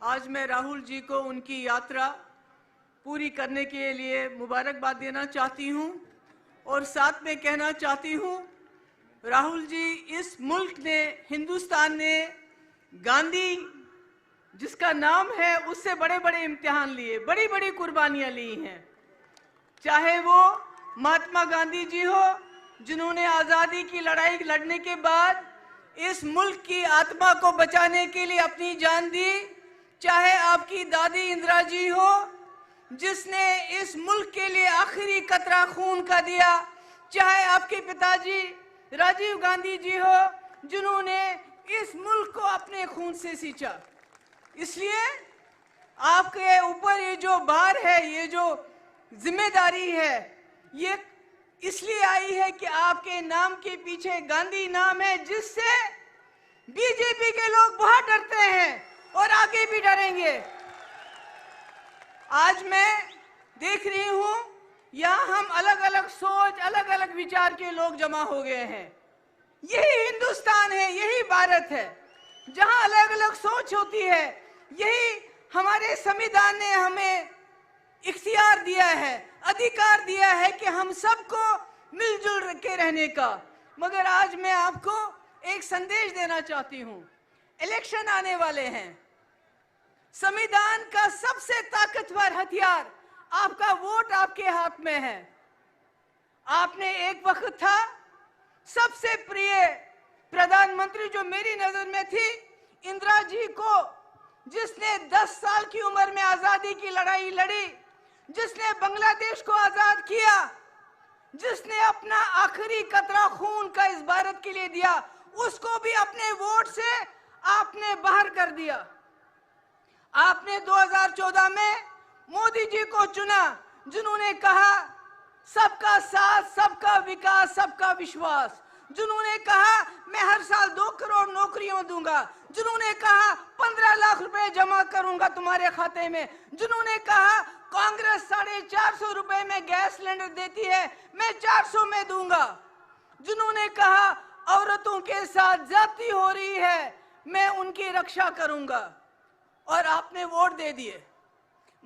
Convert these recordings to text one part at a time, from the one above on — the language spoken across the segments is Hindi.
आज मैं राहुल जी को उनकी यात्रा पूरी करने के लिए मुबारकबाद देना चाहती हूं और साथ में कहना चाहती हूं, राहुल जी, इस मुल्क ने, हिंदुस्तान ने गांधी जिसका नाम है उससे बड़े बड़े इम्तिहान लिए, बड़ी बड़ी कुर्बानियां ली हैं। चाहे वो महात्मा गांधी जी हो जिन्होंने आज़ादी की लड़ाई लड़ने के बाद इस मुल्क की आत्मा को बचाने के लिए अपनी जान दी, चाहे आपकी दादी इंदिरा जी हो जिसने इस मुल्क के लिए आखिरी कतरा खून का दिया, चाहे आपके पिताजी राजीव गांधी जी हो जिन्होंने इस मुल्क को अपने खून से सींचा। इसलिए आपके ऊपर ये जो भार है, ये जो जिम्मेदारी है, ये इसलिए आई है कि आपके नाम के पीछे गांधी नाम है, जिससे बीजेपी के लोग बहुत डरते हैं और आगे भी डरेंगे। आज मैं देख रही हूं यहां हम अलग अलग सोच, अलग अलग विचार के लोग जमा हो गए हैं। यही हिंदुस्तान है, यही भारत है जहां अलग अलग सोच होती है। यही हमारे संविधान ने हमें इख्तियार दिया है, अधिकार दिया है कि हम सबको मिलजुल के रहने का। मगर आज मैं आपको एक संदेश देना चाहती हूं। इलेक्शन आने वाले हैं। संविधान का सबसे ताकतवर हथियार आपका वोट आपके हाथ में है। आपने एक वक्त था सबसे प्रिय प्रधानमंत्री जो मेरी नजर में थी, इंदिरा जी को, जिसने 10 साल की उम्र में आजादी की लड़ाई लड़ी, जिसने बांग्लादेश को आजाद किया, जिसने अपना आखिरी कतरा खून का इस भारत के लिए दिया, उसको भी अपने वोट से आपने बाहर कर दिया। आपने 2014 में मोदी जी को चुना जिन्होंने कहा सबका साथ, सबका विकास, सबका विश्वास, जिन्होंने कहा मैं हर साल 2 करोड़ नौकरियां दूंगा, जिन्होंने कहा 15 लाख रुपए जमा करूंगा तुम्हारे खाते में, जिन्होंने कहा कांग्रेस 450 रुपए में गैस सिलेंडर देती है, मैं 400 में दूंगा, जिन्होंने कहा औरतों के साथ ज्यादती हो रही है, मैं उनकी रक्षा करूंगा, और आपने वोट दे दिए।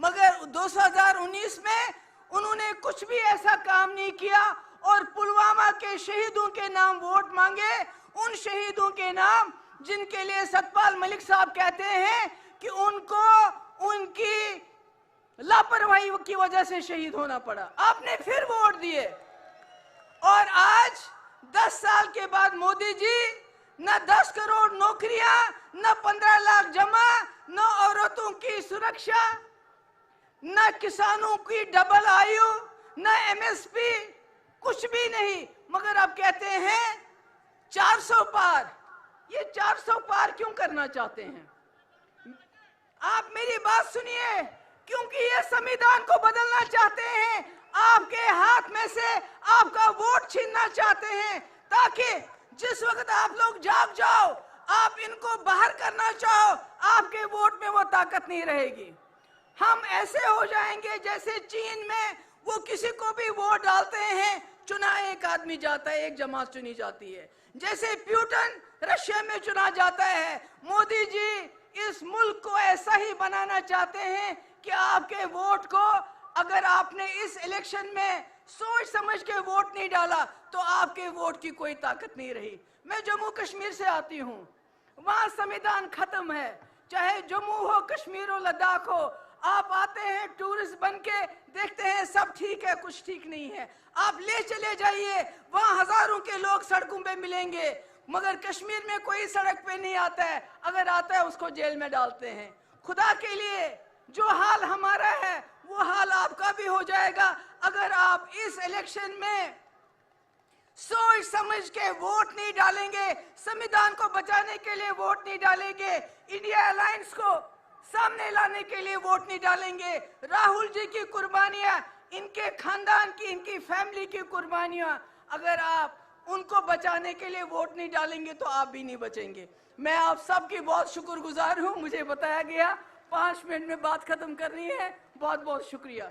मगर 2019 में उन्होंने कुछ भी ऐसा काम नहीं किया और पुलवामा के शहीदों के नाम वोट मांगे, उन शहीदों के नाम जिनके लिए सतपाल मलिक साहब कहते हैं कि उनको उनकी लापरवाही की वजह से शहीद होना पड़ा। आपने फिर वोट दिए और आज 10 साल के बाद मोदी जी न 10 करोड़ नौकरियां, न 15 लाख जमा, न औरतों की सुरक्षा, न किसानों की डबल आयु, न एमएसपी, कुछ भी नहीं। मगर आप कहते हैं 400 पार। ये 400 पार क्यों करना चाहते हैं? आप मेरी बात सुनिए, क्योंकि ये संविधान को बदलना चाहते हैं, आपके हाथ में से आपका वोट छीनना चाहते हैं, ताकि जिस वक्त आप लोग जाग जाओ, आप इनको बाहर करना चाहो, आपके वोट में वो ताकत नहीं रहेगी। हम ऐसे हो जाएंगे जैसे चीन में वो किसी को भी वोट डालते हैं, चुना एक आदमी जाता है, एक जमात चुनी जाती है। जैसे प्यूटन रशिया में चुना जाता है। मोदी जी इस मुल्क को ऐसा ही बनाना चाहते हैं कि आपके वोट को, अगर आपने इस इलेक्शन में सोच समझ के वोट नहीं डाला तो आपके वोट की कोई ताकत नहीं रही। मैं जम्मू कश्मीर से आती हूँ, वहां संविधान खत्म है। चाहे जम्मू हो, कश्मीर हो, लद्दाख हो, आप आते हैं टूरिस्ट बन के, देखते हैं सब ठीक है, कुछ ठीक नहीं है। आप ले चले जाइए, वहां हजारों के लोग सड़कों पे मिलेंगे, मगर कश्मीर में कोई सड़क पे नहीं आता है, अगर आता है उसको जेल में डालते हैं। खुदा के लिए जो हाल हमारा है वो हाल आपका भी हो जाएगा अगर आप इस इलेक्शन में सोच समझ के वोट नहीं डालेंगे, संविधान को बचाने के लिए वोट नहीं डालेंगे, इंडिया अलायंस को सामने लाने के लिए वोट नहीं डालेंगे। राहुल जी की कुर्बानियां, इनके खानदान की, इनकी फैमिली की कुर्बानियां, अगर आप उनको बचाने के लिए वोट नहीं डालेंगे तो आप भी नहीं बचेंगे। मैं आप सबकी बहुत शुक्रगुजार हूं। मुझे बताया गया 5 मिनट में बात खत्म करनी है। बहुत बहुत शुक्रिया।